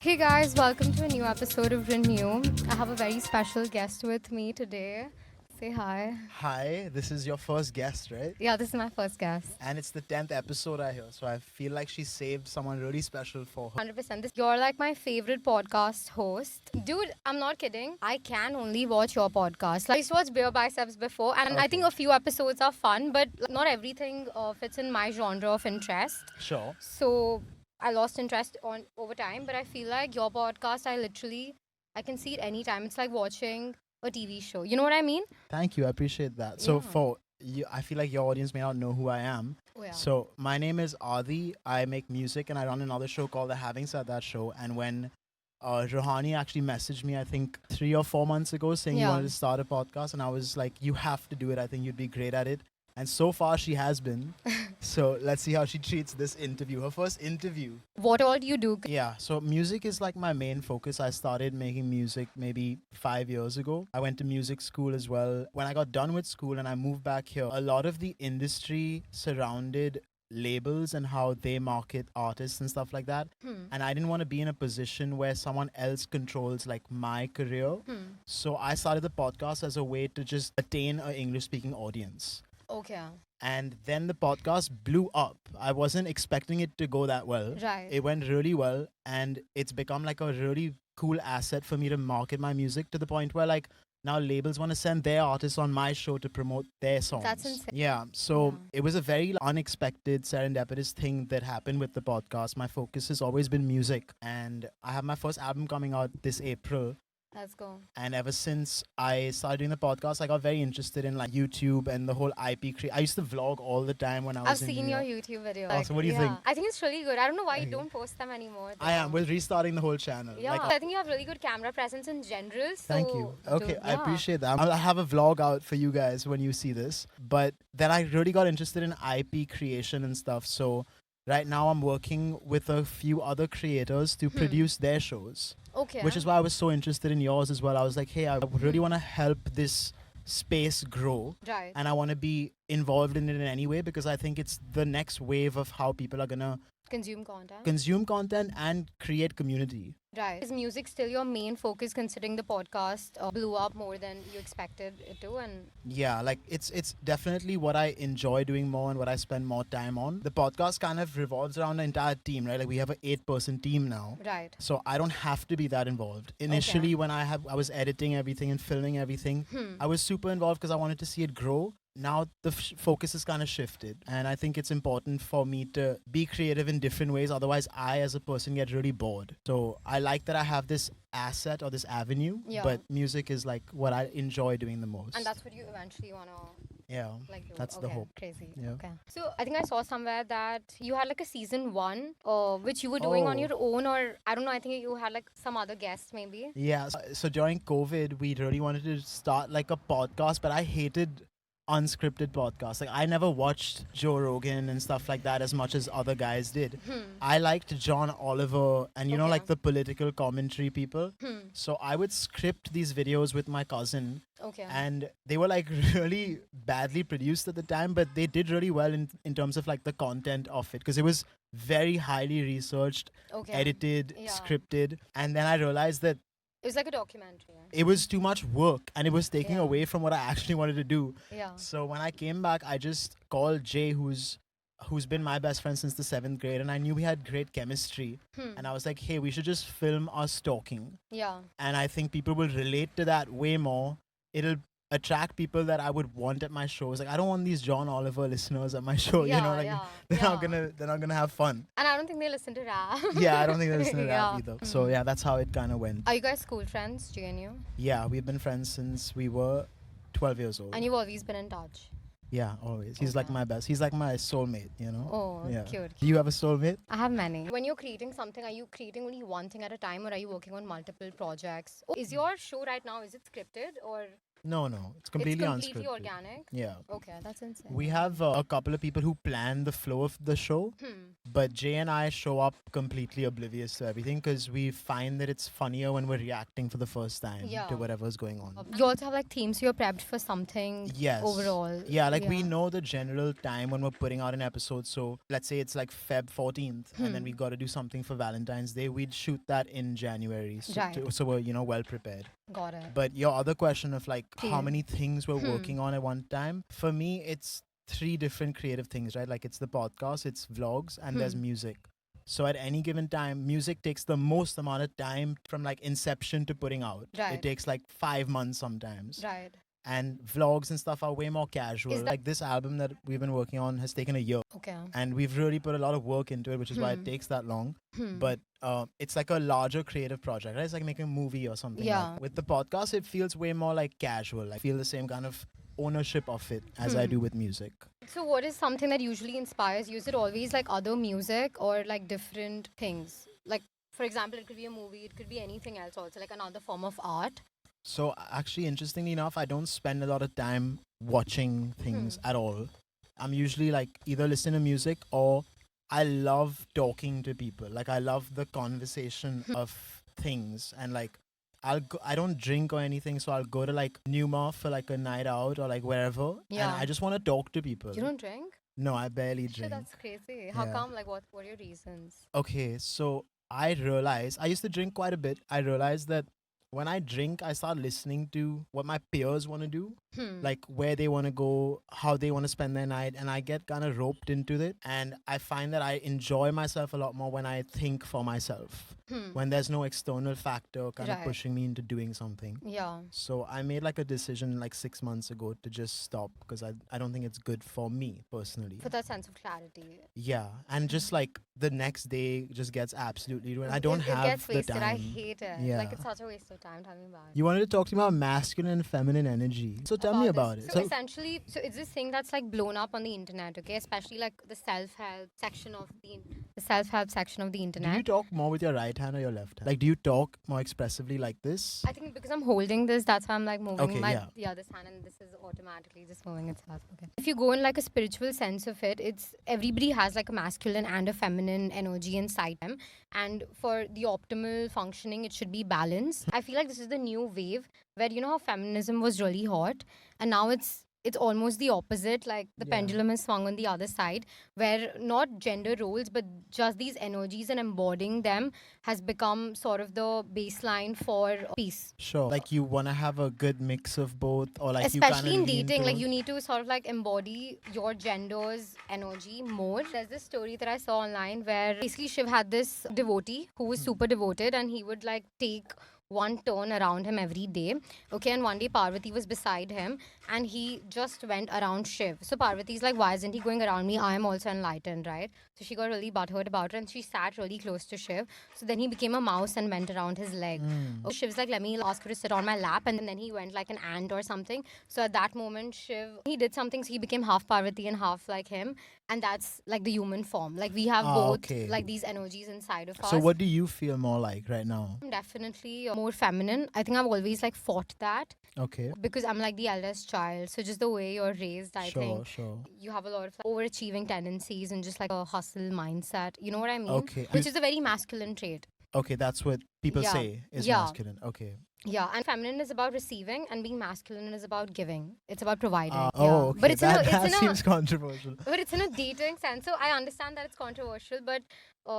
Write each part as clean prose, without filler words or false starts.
Hey guys, welcome to a new episode of Renew. I have a very special guest with me today. Say hi. Hi, this is your first guest, right? Yeah, this is my first guest. And it's the 10th episode I hear, so I feel like she saved someone really special for her. 100%. You're like my favorite podcast host. Dude, I'm not kidding. I can only watch your podcast. Like, I used to watch Beer Biceps before, and I think Okay. a few episodes are fun, but not everything fits in my genre of interest. Sure. So I lost interest on over time, but I feel like your podcast, I can see it anytime. It's like watching a TV show. You know what I mean? Thank you. I appreciate that. So Yeah. for you, I feel like your audience may not know who I am. Oh, yeah. So my name is Adi. I make music and I run another show called The Having Said That Show. And when Rohani actually messaged me, I think 3 or 4 months ago, saying he Yeah. wanted to start a podcast, and I was like, "You have to do it. I think you'd be great at it." And so far, she has been. So let's see how she treats this interview. Her first interview. What all do you do? Yeah, so music is like my main focus. I started making music maybe 5 years ago. I went to music school as well. When I got done with school and I moved back here, a lot of the industry surrounded labels and how they market artists and stuff like that. And I didn't want to be in a position where someone else controls like my career. So I started the podcast as a way to just attain an English speaking audience. Okay. And then the podcast blew up. I wasn't expecting it to go that well. Right. It went really well, and it's become like a really cool asset for me to market my music to the point where like now labels want to send their artists on my show to promote their songs. That's insane. Yeah, so Yeah. it was a very unexpected, serendipitous thing that happened with the podcast. My focus has always been music, and I have my first album coming out this April. Let's go. And ever since I started doing the podcast, I got very interested in like YouTube and the whole IP I used to vlog all the time when I was I've in seen New your York. YouTube video. Awesome. What do you think? I think it's really good. I don't know why you Okay. don't post them anymore. I am. though. We're restarting the whole channel. Yeah, Like, I think you have really good camera presence in general. So thank you. Okay, dude, I yeah. appreciate that. I'll have a vlog out for you guys when you see this. But then I really got interested in IP creation and stuff. So right now I'm working with a few other creators to produce their shows. Okay. Which is why I was so interested in yours as well. I was like, hey, I really want to help this space grow. Right. And I want to be involved in it in any way because I think it's the next wave of how people are going to Consume content. consume content and create community. Right. Is music still your main focus considering the podcast blew up more than you expected it to? And Yeah, like it's definitely what I enjoy doing more and what I spend more time on. The podcast kind of revolves around the entire team, right? Like we have an 8-person team now. right. So I don't have to be that involved. Initially when I was editing everything and filming everything, I was super involved because I wanted to see it grow. Now the focus is kind of shifted, and I think it's important for me to be creative in different ways. Otherwise, I as a person get really bored. So I like that I have this asset or this avenue, Yeah. but music is like what I enjoy doing the most. And that's what you eventually wanna Yeah, like do. that's the Okay, hope. Crazy. Yeah. Okay. So I think I saw somewhere that you had like a season one, which you were doing on Oh. your own, or I don't know. I think you had like some other guests maybe. Yeah. So during COVID, we really wanted to start like a podcast, but I hated unscripted podcasts. Like I never watched Joe Rogan and stuff like that as much as other guys did. I liked John Oliver and you know Okay. like the political commentary people. So I would script these videos with my cousin Okay. and they were like really badly produced at the time, but they did really well in terms of like the content of it because it was very highly researched, okay. edited, Yeah. scripted. And then I realized that It was like a documentary. it was too much work and it was taking Yeah. away from what I actually wanted to do. Yeah. So when I came back, I just called Jay, who's been my best friend since the 7th grade, and I knew we had great chemistry. And I was like, hey, we should just film us talking. Yeah. And I think people will relate to that way more. It'll attract people that I would want at my shows. Like I don't want these John Oliver listeners at my show. Yeah, you know, like yeah, they're not yeah. gonna have fun. And I don't think they listen to rap. Yeah, I don't think they listen to Yeah. rap either. So yeah, that's how it kind of went. Are you guys school friends, GNU? Yeah, we've been friends since we were 12 years old. And you've always been in touch. Yeah, always. He's like Okay. my best. He's like my soulmate, you know? Oh, Yeah. cute. Do you have a soulmate? I have many. When you're creating something, are you creating only one thing at a time or are you working on multiple projects? Is your show right now, is it scripted or No, it's It's completely completely unscripted. organic. Yeah. Okay, that's insane. We have a couple of people who plan the flow of the show, but Jay and I show up completely oblivious to everything because we find that it's funnier when we're reacting for the first time Yeah. to whatever's going on. You also have like themes, so you're prepped for something Yes. overall. Yeah, like we know the general time when we're putting out an episode. So let's say it's like Feb 14th, and then we got to do something for Valentine's Day. We'd shoot that in January. So, Right. so we're, well prepared. Got it. But your other question of like how Please. many things we're working on at one time, for me, it's 3 different creative things, right? Like it's the podcast, it's vlogs, and there's music. So at any given time, music takes the most amount of time from like inception to putting out. Right. It takes like 5 months sometimes. Right. And vlogs and stuff are way more casual. Is that- Like this album that we've been working on has taken a year. Okay. And we've really put a lot of work into it, which is why it takes that long. But it's like a larger creative project, right? It's like making a movie or something. Yeah. Like. With the podcast, it feels way more like casual. I feel the same kind of ownership of it as I do with music. So what is something that usually inspires you? Is it always like other music or like different things? Like, for example, it could be a movie, it could be anything else also, like another form of art. So actually, interestingly enough, I don't spend a lot of time watching things at all. I'm usually like either listening to music or I love talking to people. Like I love the conversation of things, and like I don't drink or anything, so I'll go to like Numa for like a night out or like wherever, Yeah. and I just want to talk to people. You don't drink? No, I barely Shit, drink. that's crazy. How Yeah. come? Like, what are your reasons? Okay, so I realized I used to drink quite a bit. I realized that when I drink, I start listening to what my peers want to do, like where they want to go, how they want to spend their night, and I get kind of roped into it. And I find that I enjoy myself a lot more when I think for myself, when there's no external factor kind of Right. pushing me into doing something. Yeah. So I made like a decision like 6 months ago to just stop because I don't think it's good for me personally. For that sense of clarity. Yeah, and just like the next day just gets absolutely ruined. I don't it have gets the wasted. time. I hate it. Yeah. Like, it's such a waste of time. Tell me about it. You wanted to talk to me about masculine and feminine energy. So tell me about this. it. So essentially, so it's this thing that's like blown up on the internet, okay? Especially like the self-help section of the do internet. you talk more with your right hand or your left hand? Like, do you talk more expressively like this? I think because I'm holding this, that's why I'm like moving Okay, my yeah. the other hand, and this is automatically just moving itself. Okay. If you go in like a spiritual sense of it, it's everybody has like a masculine and a feminine energy inside them, and for the optimal functioning, it should be balanced. I feel like this is the new wave where you know how feminism was really hot, and now it's almost the opposite. Like the Yeah. pendulum is swung on the other side, where not gender roles, but just these energies and embodying them has become sort of the baseline for peace. Sure. Like, you want to have a good mix of both, or like Especially you in kind of dating, like you need to sort of like embody your gender's energy more. There's this story that I saw online where basically Shiv had this devotee who was super devoted, and he would like take one turn around him every day. Okay, and one day Parvati was beside him and he just went around Shiv. So Parvati's like, why isn't he going around me? I am also enlightened, right? So she got really butthurt about it and she sat really close to Shiv. So then he became a mouse and went around his leg. Okay, Shiv's like, let me ask her to sit on my lap, and then he went like an ant or something. So at that moment, he did something, so he became half Parvati and half like him. And that's like the human form. Like we have both okay. like these energies inside of us. So what do you feel more like right now? I'm definitely more feminine. I think I've always like fought that Okay. because I'm like the eldest child. So just the way you're raised, I think Sure. you have a lot of like, overachieving tendencies and just like a hustle mindset. You know what I mean? Okay. Which is a very masculine trait. Okay, that's what people Yeah. say is Yeah. masculine. Okay. Yeah, and feminine is about receiving, and being masculine is about giving. It's about providing. Oh, okay. But it's that in a seems controversial. but it's in a dating sense. So I understand that it's controversial, but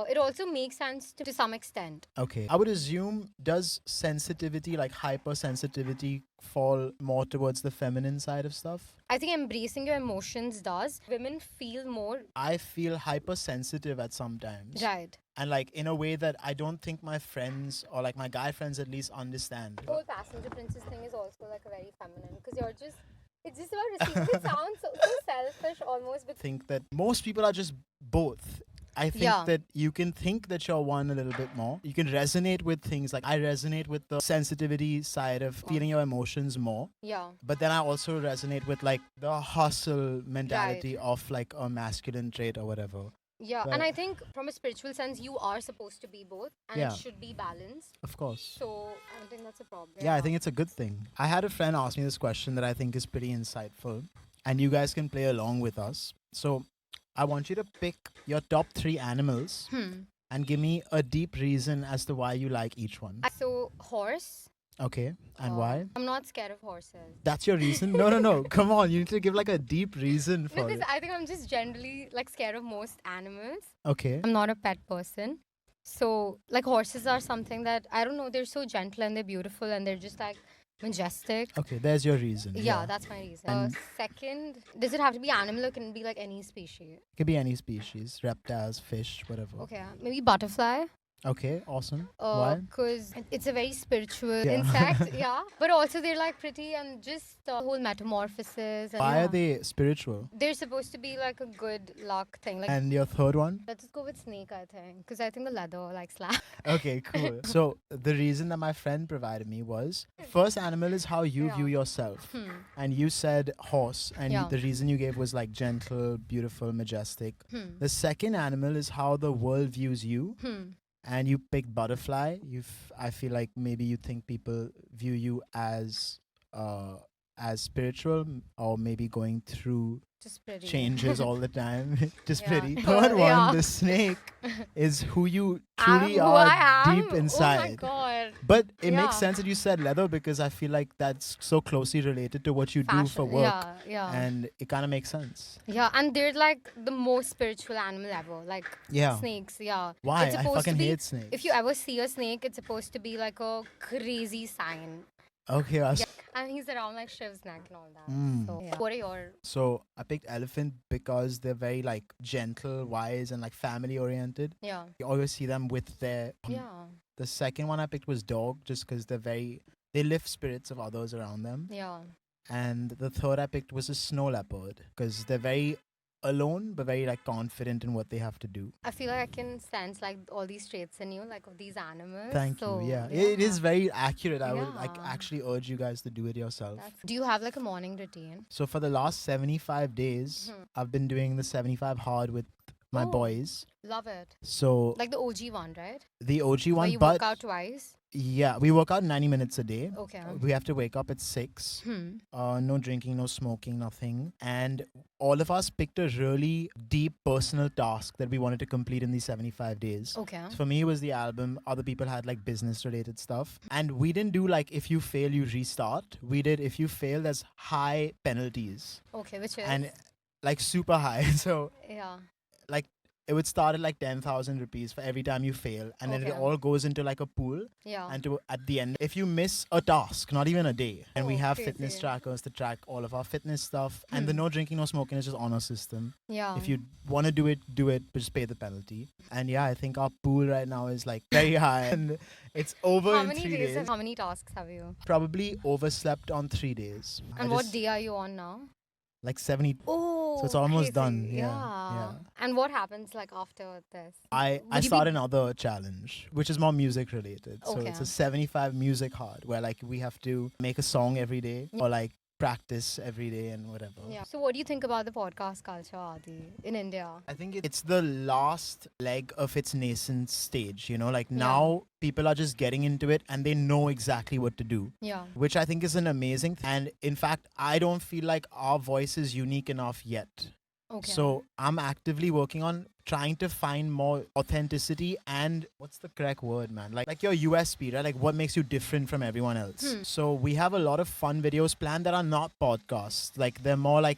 it also makes sense to some extent. Okay. I would assume, does sensitivity, like hypersensitivity, fall more towards the feminine side of stuff? I think embracing your emotions does. Women feel more. I feel hypersensitive at some times. Right. And like in a way that I don't think my friends, or like my guy friends at least, understand. The whole passenger princess thing is also like a very feminine because you're just. It's just about receiving. It sounds so selfish almost. I think that most people are just both. I think Yeah. that you can think that you're one a little bit more. You can resonate with things. Like I resonate with the sensitivity side of feeling your emotions more. Yeah. But then I also resonate with like the hustle mentality of like a masculine trait or whatever. Yeah, But and I think from a spiritual sense, you are supposed to be both, and Yeah. it should be balanced. of course. So I don't think that's a problem. Yeah, I think it's a good thing. I had a friend ask me this question that I think is pretty insightful, and you guys can play along with us. So, I want you to pick your top 3 animals and give me a deep reason as to why you like each one. So horse. Okay, and why? I'm not scared of horses. That's your reason? No, no, no. Come on, you need to give like a deep reason for Because it. I think I'm just generally like scared of most animals. Okay. I'm not a pet person. So like horses are something that I don't know, they're so gentle and they're beautiful and they're just like majestic. Okay, there's your reason. Yeah, that's my reason. And- Second, does it have to be animal or can it be like any species? Could be any species, reptiles, fish, whatever. Okay, maybe butterfly. Okay, awesome. Why? Because it's a very spiritual Yeah. insect, yeah. But also they're like pretty and just whole metamorphosis. And Why yeah. are they spiritual? They're supposed to be like a good luck thing. Like And your third one? let's just go with snake, I think, because I think the leather like slap. Okay, cool. So the reason that my friend provided me was first animal is how you Yeah. view yourself. And you said horse, and Yeah. the reason you gave was like gentle, beautiful, majestic. The second animal is how the world views you. And you picked butterfly. I feel like maybe you think people view you as spiritual, or maybe going through Just pretty. changes all the time. Just Yeah. pretty. Third one, Yeah. the snake, is who you I'm truly who are I am. deep Oh my inside. god. But it Yeah. makes sense that you said leather because I feel like that's so closely related to what you do for Fashion. work. Yeah, yeah. And it kind of makes sense. Yeah, and they're like the most spiritual animal ever. Like Yeah. snakes, yeah. Why? It's I supposed to fucking be, hate snakes. if you ever see a snake, it's supposed to be like a crazy sign. Okay, Yeah. And he's around like Shiv's neck and all that. Mm. So, yeah. What are your So I picked elephant because they're very like gentle, wise, and like family oriented. yeah. You always see them with their. Yeah. The second one I picked was dog, just because they lift spirits of others around them. Yeah. And the third I picked was a snow leopard because they're very alone but very like confident in what they have to do. I feel like I can sense like all these traits in you, like of these animals. Thank So, you. Yeah, it is very accurate. I would like Yeah. actually urge you guys to do it yourself. Do you have like a morning routine? So for the last 75 days, I've been doing the 75 hard with my Oh. boys. Love it. So Like the OG one, right? the OG Where one, you but work out twice. yeah, we work out 90 minutes a day. Okay. We have to wake up at 6. No drinking, no smoking, nothing. And all of us picked a really deep personal task that we wanted to complete in these 75 days. Okay. So for me, it was the album. Other people had like business related stuff. And we didn't do like if you fail, you restart. We did if you fail, there's high penalties Okay, which is and like super high. So yeah. like it would start at like 10,000 rupees for every time you fail. And then it Okay. all goes into like a pool. Yeah. And at the end, if you miss a task, not even a day, and we Oh, have fitness crazy. trackers to track all of our fitness stuff, and the no drinking, no smoking is just on our system. Yeah. If you want to do it, but just pay the penalty. And yeah, I think our pool right now is like very high, and it's over how in many 3 days? days. How many tasks have you? Probably overslept on 3 days. And what day are you on now? Like 70. Oh, So it's almost crazy. done. Yeah. And what happens like after this? I Would you start be- another challenge, which is more music related. So it's Okay. a 75 music hard, where like we have to make a song every day or like practice every day and whatever. Yeah. So what do you think about the podcast culture, Adi, in India? I think it's the last leg of its nascent stage, you know, like Yeah. now people are just getting into it and they know exactly what to do, Yeah. which I think is an amazing and in fact, I don't feel like our voice is unique enough yet. Okay. So I'm actively working on trying to find more authenticity and what's the correct word, man? Like your USP, right? Like what makes you different from everyone else. So we have a lot of fun videos planned that are not podcasts. Like they're more like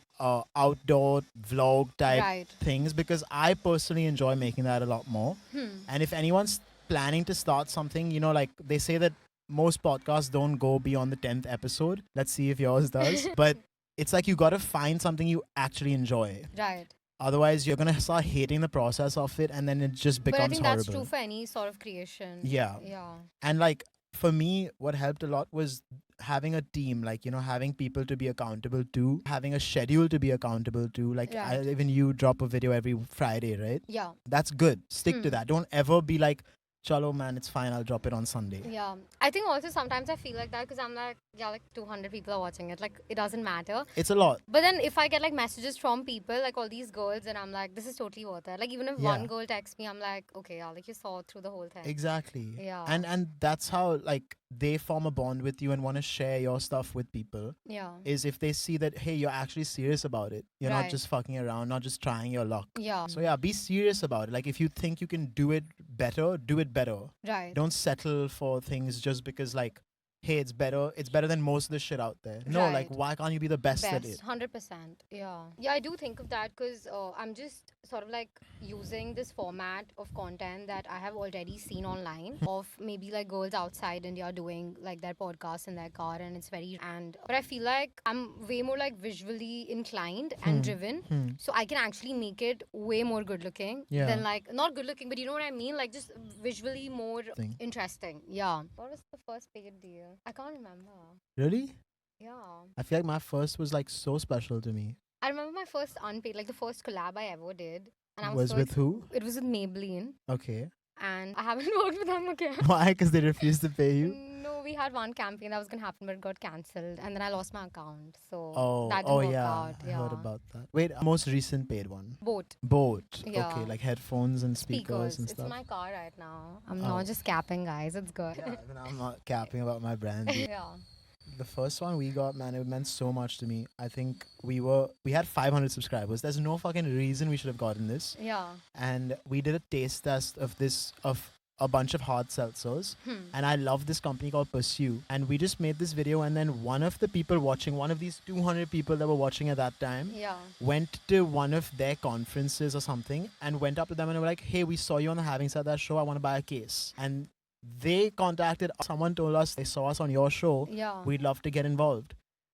outdoor vlog type Right. things because I personally enjoy making that a lot more. And if anyone's planning to start something, you know, like they say that most podcasts don't go beyond the 10th episode. Let's see if yours does. But it's like you got to find something you actually enjoy. Right. Otherwise, you're going to start hating the process of it and then it just But I becomes think horrible. that's true for any sort of creation. Yeah. Yeah. And like for me, what helped a lot was having a team, like, you know, having people to be accountable to, having a schedule to be accountable to. Like, Right. even you drop a video every Friday, right? Yeah. That's good. Stick to that. Don't ever be like, chalo man, it's fine, I'll drop it on Sunday. Yeah. I think also sometimes I feel like that because I'm like, yeah, like 200 people are watching it. Like, it doesn't matter. It's a lot. But then if I get like messages from people, like all these girls, and I'm like, this is totally worth it. Like, even if Yeah. one girl texts me, I'm like, okay, yeah, like you saw through the whole thing. Exactly. Yeah. And that's how like they form a bond with you and want to share your stuff with people. Yeah. Is if they see that, hey, you're actually serious about it. You're not Right. just fucking around, not just trying your luck. Yeah. So yeah, be serious about it. Like if you think you can do it better, do it better. Right. Don't settle for things just because like, hey, it's better than most of the shit out there. No, like Right. why can't you be the best at it? 100%. Yeah. Yeah, I do think of that because I'm just sort of like using this format of content that I have already seen online of maybe like girls outside India doing like their podcasts in their car, and it's very but I feel like I'm way more like visually inclined and driven, so I can actually make it way more good looking Yeah. than like not good looking, but you know what I mean, like just visually more Thing. interesting. Yeah. What was the first paid deal? I can't remember. Really? Yeah. I feel like my first was like so special to me. I remember my first unpaid, like the first collab I ever did. And I Was so with who? It was with Maybelline. Okay. And I haven't worked with them again. Why? Because they refused to pay you? No, we had one campaign that was going to happen, but it got cancelled. And then I lost my account. So Oh, that didn't work yeah. out. I Yeah. heard about that. Wait, most recent paid one. Both. Boat. Yeah. Okay, like headphones and speakers and It's stuff. in my car right now. I'm Oh. not just capping, guys. It's good. Yeah, even I'm not capping about my brand. Yeah. The first one we got, man, it meant so much to me. I think we had 500 subscribers. There's no fucking reason we should have gotten this. Yeah. And we did a taste test of a bunch of hard seltzers. And I love this company called Pursue. And we just made this video, and then one of the people watching, one of these 200 people that were watching at that time, Yeah. went to one of their conferences or something and went up to them and were like, hey, we saw you on the Having Said That show. I want to buy a case. And they contacted us. Someone told us they saw us on your show. Yeah. We'd love to get involved.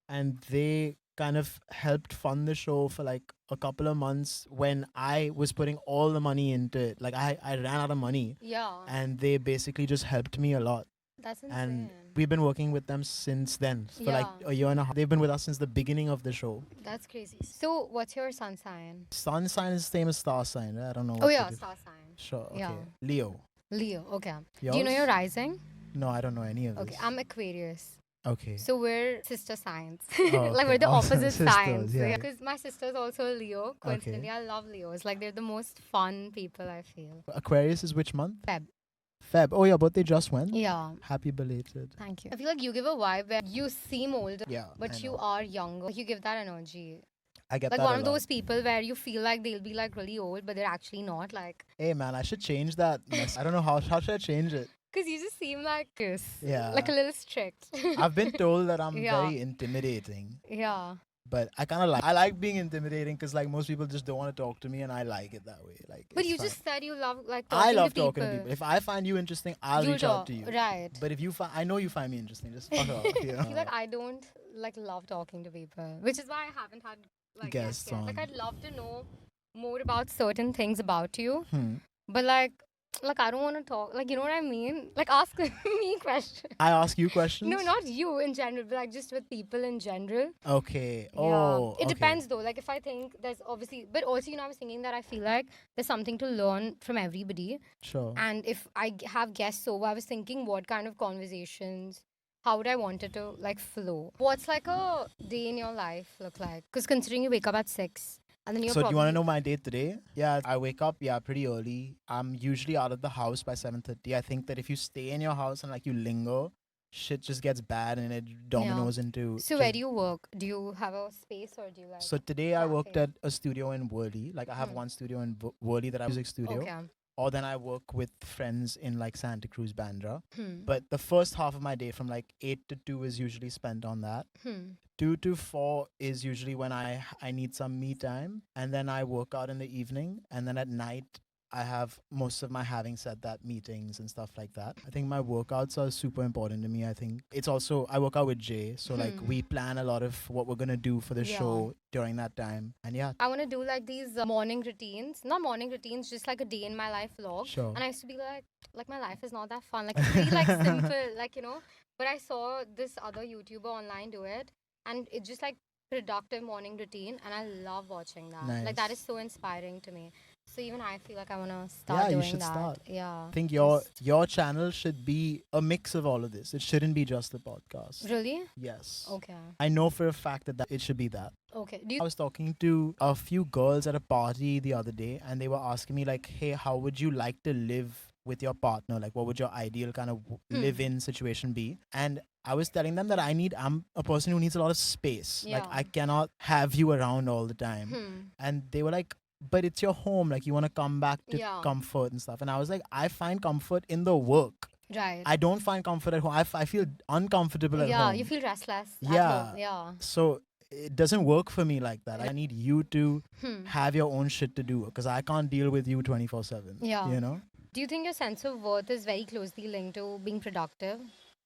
And they kind of helped fund the show for like a couple of months when I was putting all the money into it. Like I ran out of money. Yeah. And they basically just helped me a lot. That's insane. And we've been working with them since then for like Yeah. a year and a half. They've been with us since the beginning of the show. That's crazy. So, what's your sun sign? Sun sign is the same as star sign. Right? I don't know. Oh, what yeah, to do. star sign. Sure. Okay. Yeah. Leo. Leo. Okay. Yours? Do you know your rising? No, I don't know any of Okay, this. I'm Aquarius. Okay. So we're sister signs. Oh, Like okay. we're the Awesome. opposite Sisters, signs. yeah. Because my sister's also a Leo. Coincidentally, I love Leos. Like they're the most fun people, I feel. Aquarius is which month? Feb. Feb. Oh, your birthday just went? Yeah. Happy belated. Thank you. I feel like you give a vibe where you seem older, Yeah. but I you know. are younger. You give that energy. I get Like that one a of lot. those people where you feel like they'll be like really old, but they're actually not. Like, Hey, man, I should change that. I don't know how should I change it? because you just seem like this. Yeah. Like a little strict. I've been told that I'm Yeah. very intimidating. Yeah. But I kind of like being intimidating because like most people just don't want to talk to me, and I like it that way. Like, But it's you fine. just said you love like I talking love to talking to people. If I find you interesting, I'll You'll reach out talk. to you. Right. But if you find, I know you find me interesting. Just fuck off. You know? I feel like I don't like love talking to people, which is why I haven't had like Guests yet. Like on. I'd love to know more about certain things about you, Hmm. but like I don't want to talk. Like you know what I mean? Like ask me questions. I ask you questions. No, not you in general, but like just with people in general. Okay. Yeah. Oh. It okay. depends though. Like if I think there's obviously, but also I was thinking that I feel like there's something to learn from everybody. Sure. And if I have guests over, I was thinking what kind of conversations, how would I want it to like flow? What's like a day in your life look like? Because considering you wake up at 6 and then you're So do you want to probably- know my day today? Yeah, I wake up pretty early. I'm usually out of the house by 7:30. I think that if you stay in your house and like you linger, shit just gets bad and it dominoes into. So where do you work? Do you have a space or do you like? So today I worked cafe? at a studio in Worli. Like I have one studio in Worli that I music studio. Okay. Or then I work with friends in like Santa Cruz, Bandra. Hmm. But the first half of my day from like 8 to 2 is usually spent on that. Hmm. 2 to 4 is usually when I need some me time, and then I work out in the evening, and then at night I have most of my having said that meetings and stuff like that. I think my workouts are super important to me. I think it's also I work out with Jay, so like we plan a lot of what we're gonna do for the Yeah. show during that time. And yeah, I want to do like these morning routines. Not morning routines, just like a day in my life vlog. Sure. And I used to be like my life is not that fun. Like it's really like simple, like But I saw this other YouTuber online do it, and it's just like productive morning routine, and I love watching that. Like that Nice. is so inspiring to me. So even I feel like I want to start Yeah, you doing should that. start. Yeah. I think Just- your channel should be a mix of all of this. It shouldn't be just the podcast. Really? Yes. Okay. I know for a fact that it should be that. Okay. Do you I was talking to a few girls at a party the other day, and they were asking me like, "Hey, how would you like to live with your partner? Like, what would your ideal kind of live-in situation be?" And I was telling them that I'm a person who needs a lot of space. Like, Yeah. I cannot have you around all the time. And they were like, "But it's your home. Like, you want to come back to Yeah. comfort and stuff." And I was like, I find comfort in the work. Right. I don't find comfort at home. I feel uncomfortable at yeah, home. you feel restless. At Yeah. home. Yeah. So it doesn't work for me like that. I need you to Hmm. have your own shit to do because I can't deal with you 24/7. Yeah. You know? Do you think your sense of worth is very closely linked to being productive?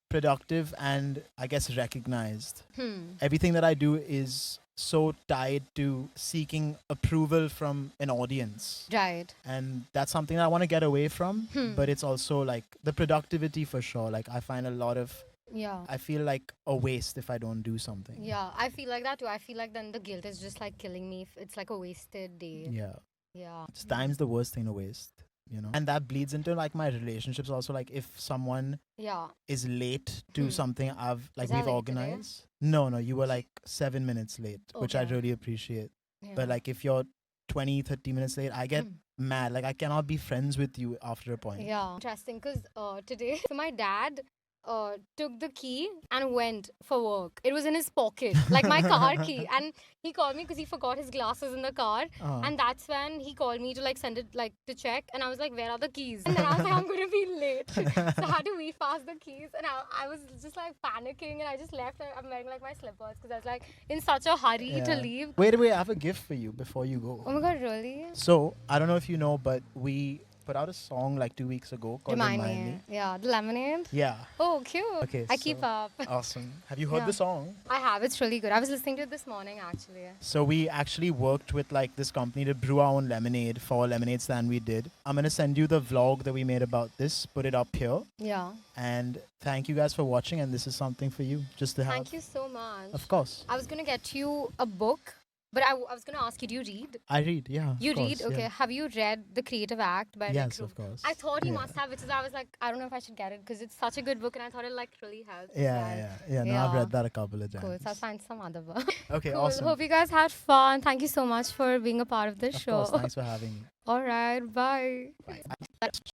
Productive and I guess recognized. Hmm. Everything that I do is so tied to seeking approval from an audience. Right. And that's something that I want to get away from. Hmm. But it's also like the productivity for sure. Like I find a lot of, Yeah. I feel like a waste if I don't do something. Yeah, I feel like that too. I feel like then the guilt is just like killing me. It's like a wasted day. Yeah. Yeah. Just time's the worst thing to waste, you know? And that bleeds into like my relationships also. Like if someone Yeah. is late to Hmm. something I've like Was I we've late today? organized. No, you were like 7 minutes late, which I Okay. really appreciate. Yeah. But like if you're 20, 30 minutes late, I get Hmm. mad. Like I cannot be friends with you after a point. Yeah. Interesting because today, so my dad took the key and went for work. It was in his pocket, like my car key. And he called me because he forgot his glasses in the car. Uh, And that's when he called me to like send it like to check. And I was like, where are the keys? And then I was like, I'm going to be late. So I had to weave past the keys. And I was just like panicking. And I just left. I'm wearing like my slippers because I was like in such a hurry to Yeah. leave. wait, I have a gift for you before you go. Oh my God, really? So I don't know if you know, but we put out a song like 2 weeks ago called Remind me. Yeah, the lemonade. Yeah. Oh, cute. Okay, I keep so- up. Awesome. Have you heard Yeah. the song? I have. It's really good. I was listening to it this morning actually. So we actually worked with like this company to brew our own lemonade for a lemonade stand we did. I'm gonna send you the vlog that we made about this, put it up here. Yeah. And thank you guys for watching, and this is something for you just to have. Thank you so much. Of course. I was going to get you a book, but I was going to ask you, do you read? I read, yeah. of You read? course, Okay. yeah. Have you read The Creative Act by Rick Yes, Rubin? of course. I thought you Yeah. must have, which is I was like, I don't know if I should get it because it's such a good book and I thought it like really helps. Yeah. No, I've Yeah. read that a couple of times. Cool. So I'll find some other book. Okay, Cool. awesome. Hope you guys had fun. Thank you so much for being a part of this Of show. course, thanks for having me. All right. Bye. Bye.